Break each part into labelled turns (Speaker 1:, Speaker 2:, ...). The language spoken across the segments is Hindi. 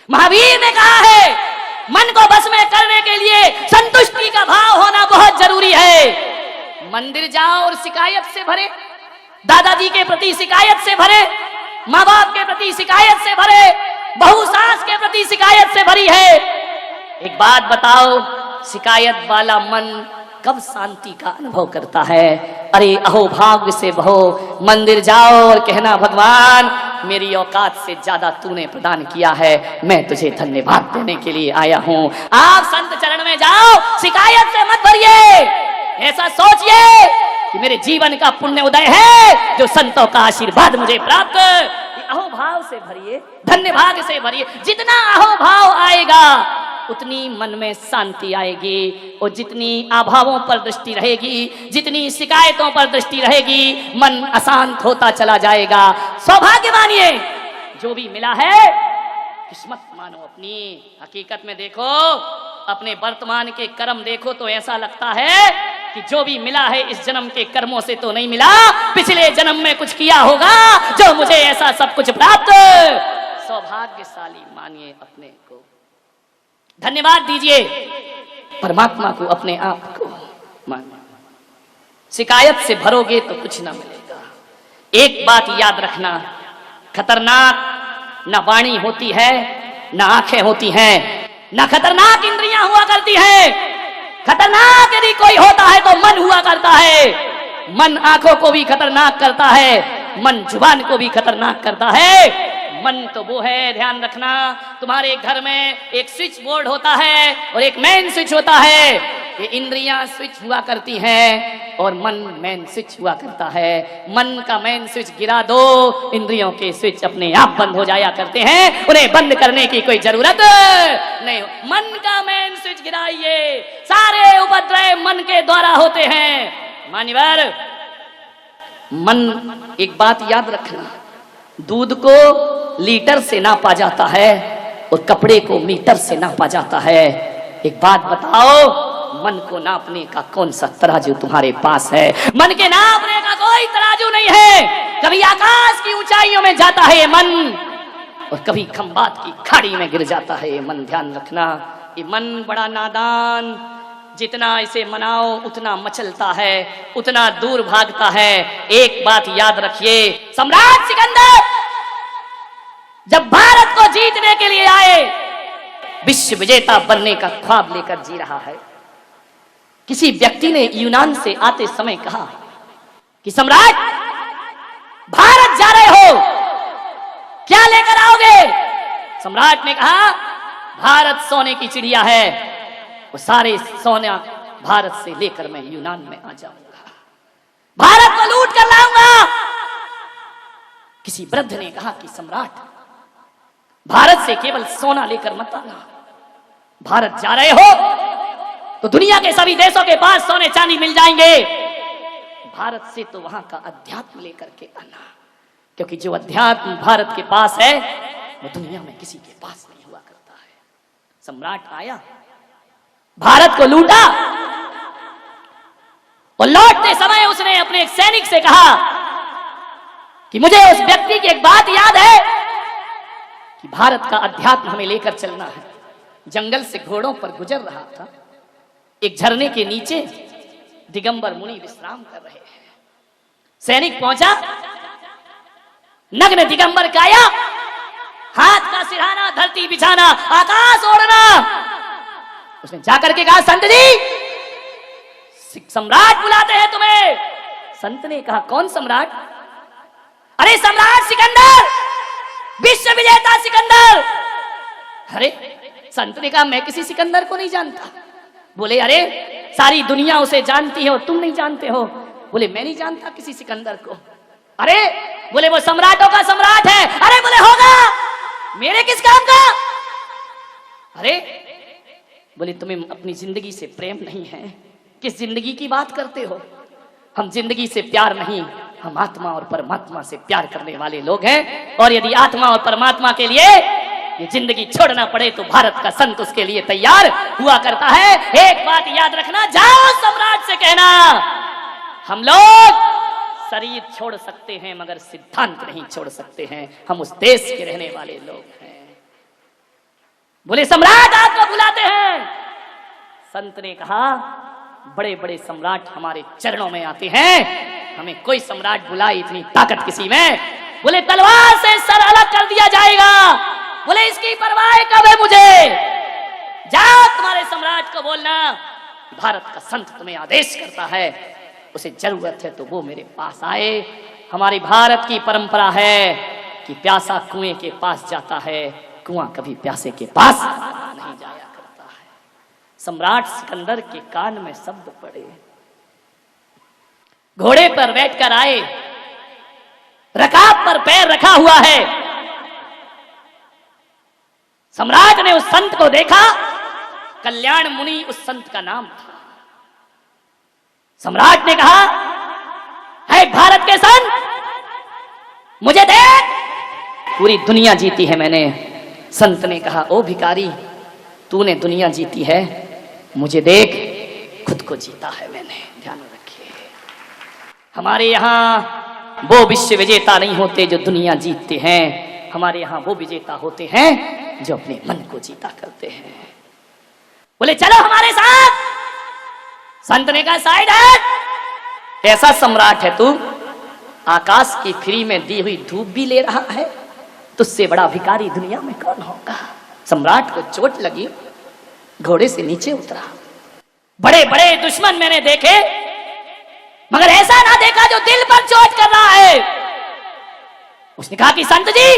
Speaker 1: महावीर ने कहा है मन को बस में करने के लिए संतुष्टि का भाव होना बहुत जरूरी है। मंदिर जाओ और शिकायत से भरे, दादाजी के प्रति शिकायत से भरे, माँ बाप के प्रति शिकायत से भरे, बहू सास के प्रति शिकायत से भरी है। एक बात बताओ, शिकायत वाला मन कब शांति का अनुभव करता है? अरे अहो भाग्य से बहो, मंदिर जाओ और कहना भगवान मेरी औकात से ज्यादा तूने प्रदान किया है, मैं तुझे धन्यवाद देने के लिए आया हूं। आप संत चरण में जाओ, शिकायत से मत भरिए, ऐसा सोचिए कि मेरे जीवन का पुण्य उदय है जो संतों का आशीर्वाद मुझे प्राप्त। अहोभाव से भरिए, धन्यवाद से भरिए। जितना अहोभाव आएगा उतनी मन में शांति आएगी, और जितनी अभावों पर दृष्टि रहेगी, जितनी शिकायतों पर दृष्टि रहेगी, मन अशांत होता चला जाएगा। सौभाग्य मानिए, जो भी मिला है किस्मत मानो अपनी। हकीकत में देखो, अपने वर्तमान के कर्म देखो तो ऐसा लगता है कि जो भी मिला है इस जन्म के कर्मों से तो नहीं मिला, पिछले जन्म में कुछ किया होगा जो मुझे ऐसा सब कुछ प्राप्त। सौभाग्यशाली मानिए अपने को, धन्यवाद दीजिए परमात्मा को, अपने आप को मानिए। शिकायत से भरोगे तो कुछ ना मिलेगा। एक बात याद रखना, खतरनाक न वाणी होती है, न आंखें होती हैं, न खतरनाक इंद्रियां हुआ करती हैं। खतरनाक यदि कोई होता है तो मन हुआ करता है। मन आंखों को भी खतरनाक करता है, मन जुबान को भी खतरनाक करता है। मन तो वो है, ध्यान रखना, तुम्हारे घर में एक स्विच बोर्ड होता है और एक मेन स्विच होता है। ये इंद्रियां स्विच हुआ करती हैं और मन मेन स्विच हुआ करता है। मन का मेन स्विच गिरा दो, इंद्रियों के स्विच अपने आप बंद हो जाया करते हैं, उन्हें बंद करने की कोई जरूरत नहीं। मन का मेन स्विच गिराइए, सारे उपद्रव मन के द्वारा होते हैं। मान्यवर, मन, एक बात याद रखना, दूध को लीटर से नापा जाता है और कपड़े को मीटर से नापा जाता है। एक बात बताओ, मन को नापने का कौन सा तराजू तुम्हारे पास है? मन के नापने का कोई तराजू नहीं है। कभी आकाश की ऊंचाइयों में जाता है ये मन, और कभी खंबात की खाड़ी में गिर जाता है ये मन। ध्यान रखना, ये मन बड़ा नादान, जितना इसे मनाओ उतना मचलता है, उतना दूर भागता है। एक बात याद रखिए, सम्राट सिकंदर जब भारत को जीतने के लिए आए, विश्व विजेता बनने का ख्वाब लेकर जी रहा है। किसी व्यक्ति ने यूनान से आते समय कहा कि सम्राट, भारत जा रहे हो, क्या लेकर आओगे? सम्राट ने कहा, भारत सोने की चिड़िया है, वो सारे सोना भारत से लेकर मैं यूनान में आ जाऊंगा, भारत को लूट कर लाऊंगा। किसी वृद्ध ने कहा कि सम्राट, भारत से केवल सोना लेकर मत आना, भारत जा रहे हो तो दुनिया के सभी देशों के पास सोने चांदी मिल जाएंगे, भारत से तो वहां का अध्यात्म लेकर के आना, क्योंकि जो अध्यात्म भारत के पास है वो दुनिया में किसी के पास नहीं हुआ करता है। सम्राट आया, भारत को लूटा, और लौटते समय उसने अपने एक सैनिक से कहा कि मुझे उस व्यक्ति की एक बात याद है कि भारत का अध्यात्म हमें लेकर चलना है। जंगल से घोड़ों पर गुजर रहा था, एक झरने के नीचे दिगंबर मुनि विश्राम कर रहे हैं। सैनिक पहुंचा, नग्न दिगंबर काया, हाथ का सिरहाना, धरती बिछाना, आकाश ओढ़ना। उसने जाकर के कहा, संत जी, सम्राट बुलाते हैं तुम्हें। संत ने कहा, कौन सम्राट? अरे सम्राट सिकंदर, विश्व विजेता सिकंदर। अरे संत ने कहा, मैं किसी सिकंदर को नहीं जानता। बोले, अरे सारी दुनिया उसे जानती है और तुम नहीं जानते हो। बोले, मैं नहीं जानता किसी सिकंदर को। अरे बोले, वो सम्राटों का सम्राट है। अरे बोले, होगा, मेरे किस काम का? अरे बोले, तुम्हें अपनी जिंदगी से प्रेम नहीं है? किस जिंदगी की बात करते हो? हम जिंदगी से प्यार नहीं, हम आत्मा और परमात्मा से प्यार करने वाले लोग हैं, और यदि आत्मा और परमात्मा के लिए ये जिंदगी छोड़ना पड़े तो भारत का संत उसके लिए तैयार हुआ करता है। एक बात याद रखना, जाओ सम्राट से कहना, हम लोग शरीर छोड़ सकते हैं मगर सिद्धांत नहीं छोड़ सकते हैं, हम उस देश के रहने वाले लोग हैं। बोले सम्राट आपको बुलाते हैं। संत ने कहा बड़े बड़े सम्राट हमारे चरणों में आते हैं, हमें कोई सम्राट बुलाए इतनी ताकत किसी में। बोले तलवार से सर अलग कर दिया जाएगा। बोले इसकी परवाह कब है मुझे, जाओ तुम्हारे सम्राट को बोलना भारत का संत तुम्हें आदेश करता है, उसे जरूरत है तो वो मेरे पास आए। हमारी भारत की परंपरा है कि प्यासा कुएं के पास जाता है, कुआं कभी प्यासे के पास नहीं जाया करता है। सम्राट सिकंदर के कान में शब्द पड़े। घोड़े पर बैठकर आए, रकाब पर पैर रखा हुआ है। सम्राट ने उस संत को देखा, कल्याण मुनि उस संत का नाम था। सम्राट ने कहा है भारत के संत, मुझे देख, पूरी दुनिया जीती है मैंने। संत ने कहा ओ भिखारी, तूने दुनिया जीती है, मुझे देख, खुद को जीता है मैंने। ध्यान रखिए, हमारे यहां वो विश्व विजेता नहीं होते जो दुनिया जीतते हैं, हमारे यहां वो विजेता होते हैं जो अपने मन को जीता करते हैं। बोले चलो हमारे साथ। संत ने कहा साइड हट, ऐसा सम्राट है तू, आकाश की फ्री में दी हुई धूप भी ले रहा है, तुझसे बड़ा भिखारी दुनिया में कौन होगा। सम्राट को चोट लगी, घोड़े से नीचे उतरा। बड़े बड़े दुश्मन मैंने देखे, मगर ऐसा ना देखा जो दिल पर चोट कर रहा है। उसने कहा कि संत जी,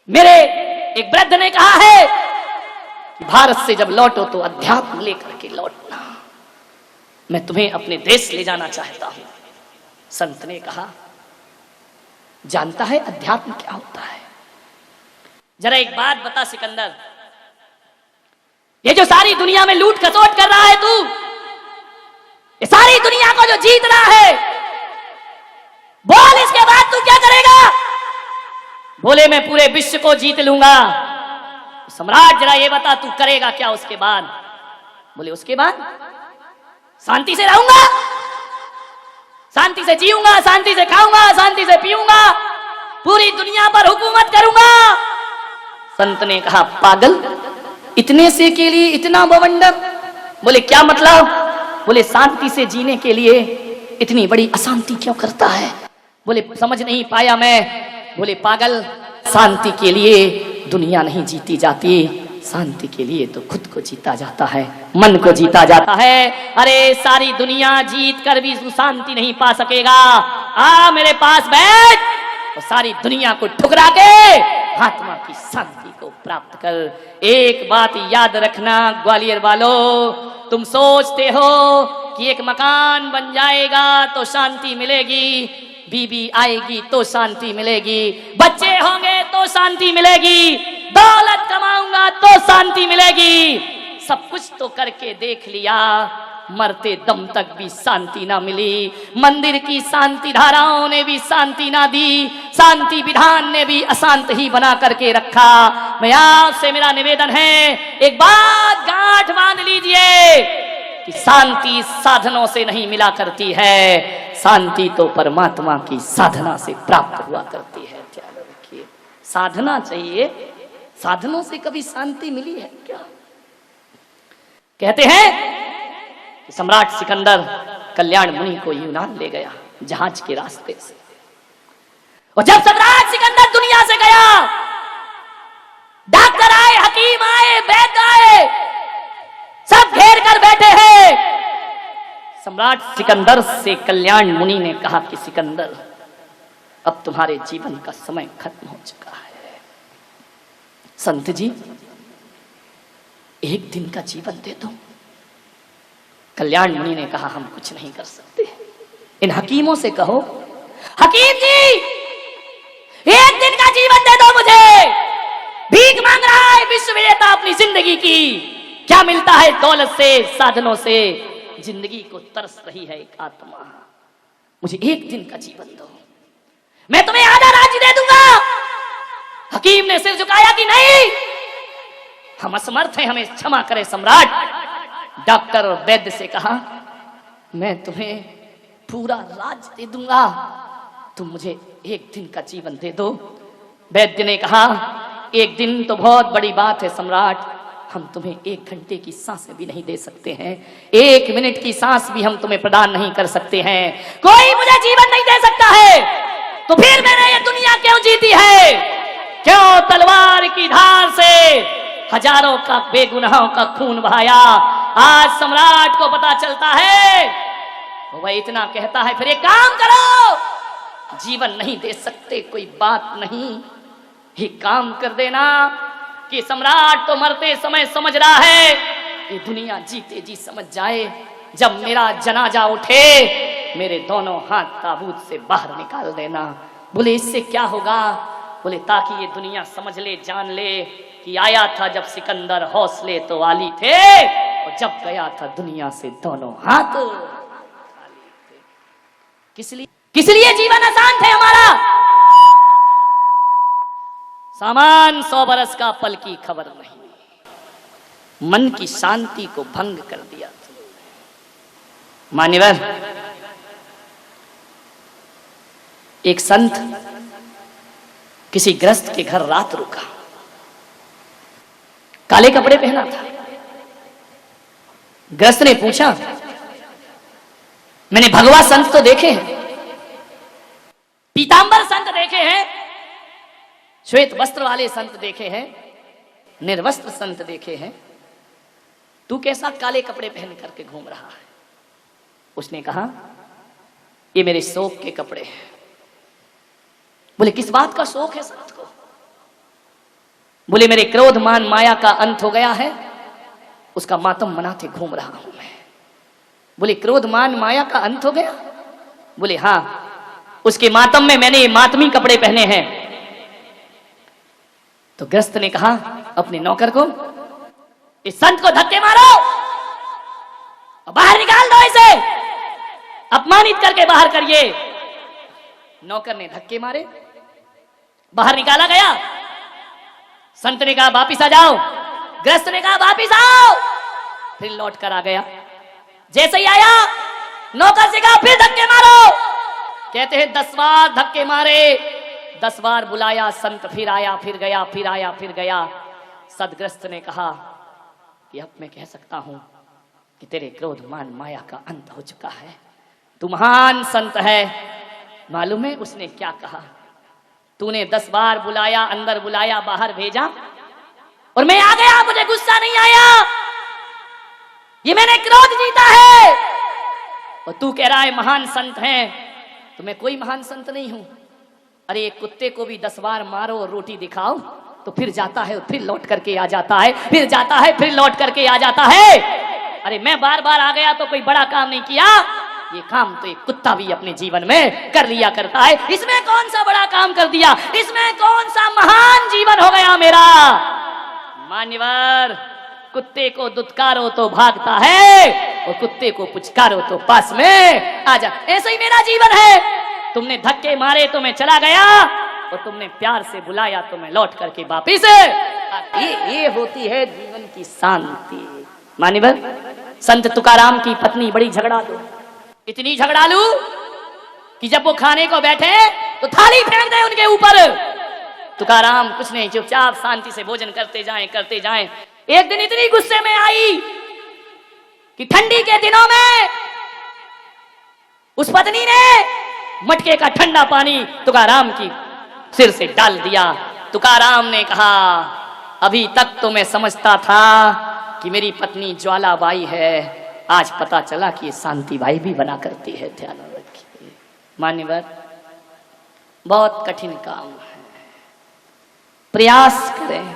Speaker 1: मेरे एक वृद्ध ने कहा है कि भारत से जब लौटो तो अध्यात्म लेकर के लौटना, मैं तुम्हें अपने देश ले जाना चाहता हूं। संत ने कहा जानता है अध्यात्म क्या होता है? जरा एक बात बता सिकंदर, ये जो सारी दुनिया में लूट खसोट कर रहा है तू, ये सारी दुनिया को जो जीत रहा है, बोल इसके बाद तू क्या करेगा? बोले मैं पूरे विश्व को जीत लूंगा। सम्राट जरा ये बता तू करेगा क्या उसके बाद? बोले उसके बाद शांति से रहूंगा, शांति से जीऊंगा, शांति से खाऊंगा, शांति से पीऊंगा, पूरी दुनिया पर हुकूमत करूंगा। संत ने कहा पागल, इतने से के लिए इतना बवंडर? बोले क्या मतलब? बोले शांति से जीने के लिए इतनी बड़ी अशांति क्यों करता है? बोले समझ नहीं पाया मैं। बोले पागल, शांति के लिए दुनिया नहीं जीती जाती, शांति के लिए तो खुद को जीता जाता है, मन को जीता जाता है। अरे सारी दुनिया जीत कर भी शांति नहीं पा सकेगा। आ मेरे पास बैठ, तो सारी दुनिया को ठुकरा के आत्मा की शांति को प्राप्त कर। एक बात याद रखना ग्वालियर वालों, तुम सोचते हो कि एक मकान बन जाएगा तो शांति मिलेगी, बीबी आएगी तो शांति मिलेगी, बच्चे होंगे तो शांति मिलेगी, दौलत कमाऊंगा तो शांति मिलेगी। सब कुछ तो करके देख लिया, मरते दम तक भी शांति ना मिली। मंदिर की शांति धाराओं ने भी शांति ना दी, शांति विधान ने भी अशांत ही बना करके रखा। मैं आपसे मेरा निवेदन है, एक बात गांठ बांध लीजिए कि शांति साधनों से नहीं मिला करती है, शांति तो परमात्मा की साधना से प्राप्त हुआ करती है। ध्यान रखिए, साधना चाहिए, साधनों से कभी शांति मिली है क्या? कहते हैं कि सम्राट सिकंदर कल्याण मुनि को यूनान ले गया जहाज के रास्ते से, और जब सम्राट सिकंदर दुनिया से गया, डॉक्टर आए, हकीम आए, वैद्य आए, सब घेर कर बैठे हैं। सम्राट सिकंदर से कल्याण मुनि ने कहा कि सिकंदर, अब तुम्हारे जीवन का समय खत्म हो चुका है। संत जी, एक दिन का जीवन दे दो। कल्याण मुनि ने कहा हम कुछ नहीं कर सकते, इन हकीमों से कहो, हकीम जी एक दिन का जीवन दे दो मुझे, भीख मांग रहा है विश्व विजेता अपनी जिंदगी की, क्या मिलता है दौलत से, साधनों से, जिंदगी को तरस रही है एक आत्मा, मुझे एक दिन का जीवन दो, मैं तुम्हें आधा राज्य दे दूंगा। हकीम ने सिर झुकाया कि नहीं, हम असमर्थ हैं, हमें क्षमा करें सम्राट। डॉक्टर और वैद्य से कहा मैं तुम्हें पूरा राज्य दे दूंगा, तुम मुझे एक दिन का जीवन दे दो। वैद्य ने कहा एक दिन तो बहुत बड़ी बात है सम्राट, हम तुम्हें 1 घंटे की सांसें भी नहीं दे सकते हैं, 1 मिनट की सांस भी हम तुम्हें प्रदान नहीं कर सकते हैं। कोई मुझे जीवन नहीं दे सकता है, तो फिर मैंने ये दुनिया क्यों जीती है? क्यों तलवार की धार से हजारों का बेगुनाहों का खून बहाया? आज सम्राट को पता चलता है, वह इतना कहता है, फिर एक काम करो, जीवन नहीं दे सकते कोई बात नहीं, ये काम कर देना कि सम्राट तो मरते समय समझ रहा है, ये दुनिया जीते जी समझ जाए, जब मेरा जनाजा उठे मेरे दोनों हाथ ताबूत से बाहर निकाल देना। बोले इससे क्या होगा? बोले ताकि ये दुनिया समझ ले, जान ले कि आया था जब सिकंदर हौसले तो वाली थे, और जब गया था दुनिया से दोनों हाथ खाली थे। किस लिए जीवन आसान थे हमारा? सामान 100 बरस का, पल की खबर नहीं, मन की शांति को भंग कर दिया। मान्यवर, एक संत किसी गृहस्थ के घर रात रुका, काले कपड़े पहना था। गृहस्थ ने पूछा, मैंने भगवा संत तो देखे हैं, पीतांबर संत देखे हैं, श्वेत वस्त्र वाले संत देखे हैं, निर्वस्त्र संत देखे हैं, तू कैसा काले कपड़े पहन करके घूम रहा है? उसने कहा, ये मेरे शोक के कपड़े हैं। बोले किस बात का शोक है संत को? बोले मेरे क्रोध मान माया का अंत हो गया है, उसका मातम मनाते घूम रहा हूं मैं। बोले क्रोध मान माया का अंत हो गया? बोले हां, उसके मातम में मैंने ये मातमी कपड़े पहने हैं। तो गृहस्थ ने कहा अपने नौकर को, इस संत को धक्के मारो और बाहर निकाल दो, इसे अपमानित करके बाहर करिए। नौकर ने धक्के मारे, बाहर निकाला गया। संत ने कहा वापिस आ जाओ, गृहस्थ ने कहा वापिस आओ, फिर लौट कर आ गया। जैसे ही आया, नौकर से कहा फिर धक्के मारो। कहते हैं 10 बार धक्के मारे, 10 बार बुलाया, संत फिर आया, फिर गया, फिर आया, फिर गया। सदग्रस्त ने कहा कि अब मैं कह सकता हूं कि तेरे क्रोध मान माया का अंत हो चुका है, तू महान संत है। मालूम है उसने क्या कहा? तूने 10 बार बुलाया, अंदर बुलाया, बाहर भेजा, और मैं आ गया, मुझे गुस्सा नहीं आया, ये मैंने क्रोध जीता है। और तू कह रहा है महान संत है, तो मैं कोई महान संत नहीं हूं। अरे एक कुत्ते को भी 10 बार मारो और रोटी दिखाओ तो फिर जाता है, फिर लौट करके आ जाता है, फिर जाता है, फिर लौट करके आ जाता है। अरे मैं बार बार आ गया तो कोई बड़ा काम नहीं किया, ये काम तो एक कुत्ता भी अपने जीवन में कर लिया करता है। इसमें कौन सा बड़ा काम कर दिया? इसमें कौन सा महान जीवन हो गया मेरा? मान्यवर, कुत्ते को दुत्कारो तो भागता है, और कुत्ते को पुचकारो तो पास में आ जा। ऐसा ही मेरा जीवन है। तुमने धक्के मारे तो मैं चला गया, और तुमने प्यार से बुलाया तो मैं लौट करके वापिस। ये होती है जीवन की शांति। मान्यवर, संत तुकाराम की पत्नी बड़ी झगड़ालू, इतनी झगड़ालू कि जब वो खाने को बैठे तो थाली फेंक दे उनके ऊपर। तुकाराम कुछ नहीं, चुपचाप शांति से भोजन करते जाएं, करते जाएं। एक दिन इतनी गुस्से में आई कि ठंडी के दिनों में उस पत्नी ने मटके का ठंडा पानी तुकाराम की सिर से डाल दिया। तुकाराम ने कहा, अभी तक तो मैं समझता था कि मेरी पत्नी ज्वालाबाई है, आज पता चला कि ये शांतिबाई भी बना करती है। ध्यान रखिए मान्यवर, बहुत कठिन काम है, प्रयास करें।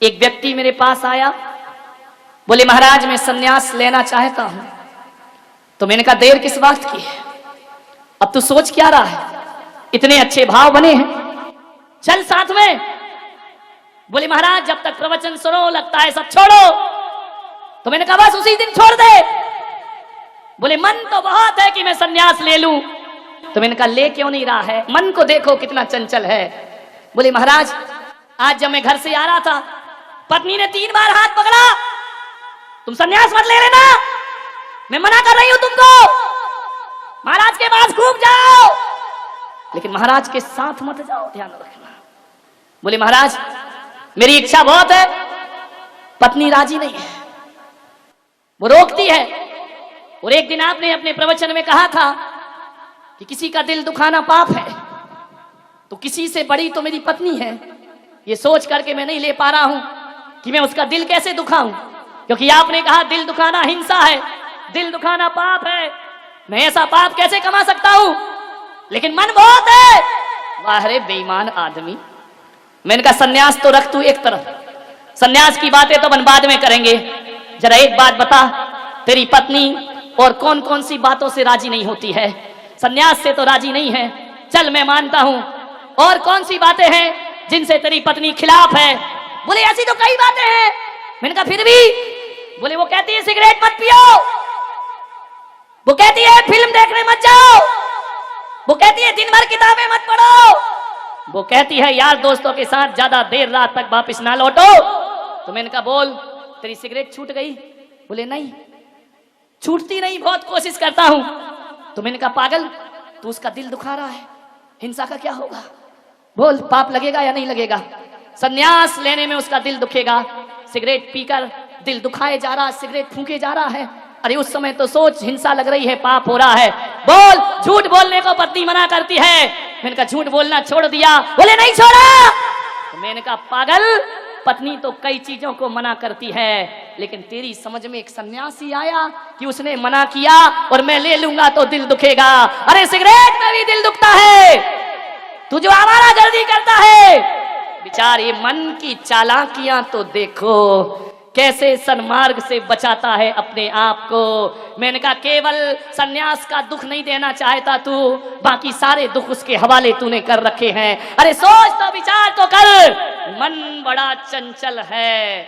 Speaker 1: एक व्यक्ति मेरे पास आया, बोले महाराज मैं सन्यास लेना चाहता हूं। तो मैंने कहा देर किस बात की है, अब तू सोच क्या रहा है, इतने अच्छे भाव बने हैं, चल साथ में। बोले महाराज जब तक प्रवचन सुनो लगता है सब छोड़ो। तो मैंने कहा बस उसी दिन छोड़ दे। बोले मन तो बहुत है कि मैं सन्यास ले लूं। तो मैंने कहा ले क्यों नहीं रहा है, मन को देखो कितना चंचल है। बोले महाराज आज जब मैं घर से आ रहा था, पत्नी ने 3 बार हाथ पकड़ा, तुम सन्यास मत ले लेना, मैं मना कर रही हूं तुमको, महाराज के पास खूब जाओ, लेकिन महाराज के साथ मत जाओ। ध्यान रखना, बोले महाराज मेरी इच्छा बहुत है, पत्नी राजी नहीं है, वो रोकती है। और एक दिन आपने अपने प्रवचन में कहा था कि किसी का दिल दुखाना पाप है, तो किसी से बड़ी तो मेरी पत्नी है। ये सोच करके मैं नहीं ले पा रहा हूं कि मैं उसका दिल कैसे दुखाऊं, क्योंकि आपने कहा दिल दुखाना हिंसा है, दिल दुखाना पाप है। मैं ऐसा पाप कैसे कमा सकता हूं, लेकिन मन बहुत है। वाह रे बेईमान आदमी। मैंने कहा सन्यास तो रख तू एक तरफ, सन्यास की बातें तो अपन बाद में करेंगे। जरा एक बात बता, तेरी पत्नी और कौन कौन सी बातों से राजी नहीं होती है? सन्यास से तो राजी नहीं है, चल मैं मानता हूं। और कौन सी बातें हैं जिनसे तेरी पत्नी खिलाफ है? बोले ऐसी तो कई बातें हैं। मैंने कहा फिर भी? बोले वो कहती है सिगरेट मत पियो, वो कहती है फिल्म देखने मत जाओ, वो कहती है दिन भर किताबें मत पढ़ो, वो कहती है यार दोस्तों के साथ ज्यादा देर रात तक वापस ना लौटो। तो मैंने कहा बोल तेरी सिगरेट छूट गई? बोले नहीं छूटती नहीं, बहुत कोशिश करता हूं। तो मैंने कहा पागल तू उसका दिल दुखा रहा है, हिंसा का क्या होगा? बोल पाप लगेगा या नहीं लगेगा? सन्यास लेने में उसका दिल दुखेगा, सिगरेट पीकर दिल दुखाए जा रहा, सिगरेट फूंके जा रहा है। अरे उस समय तो सोच हिंसा लग रही है, पाप हो रहा है। बोल झूठ बोलने को पत्नी मना करती है। मैंने कहा झूठ बोलना छोड़ दिया? बोले नहीं छोड़ा। तो मैंने कहा पागल पत्नी तो कई चीजों को मना करती है, लेकिन तेरी समझ में एक सन्यासी आया कि उसने मना किया और मैं ले लूंगा तो दिल दुखेगा। अरे सिगरेट में भी दिल दुखता है, तू जो आवारा गर्दी करता है। विचार ये मन की चालाकियां तो देखो, कैसे सन्मार्ग से बचाता है अपने आप को। मैंने कहा केवल सन्यास का दुख नहीं देना चाहता तू, बाकी सारे दुख उसके हवाले तूने कर रखे हैं। अरे सोच तो विचार तो कर, मन बड़ा चंचल है।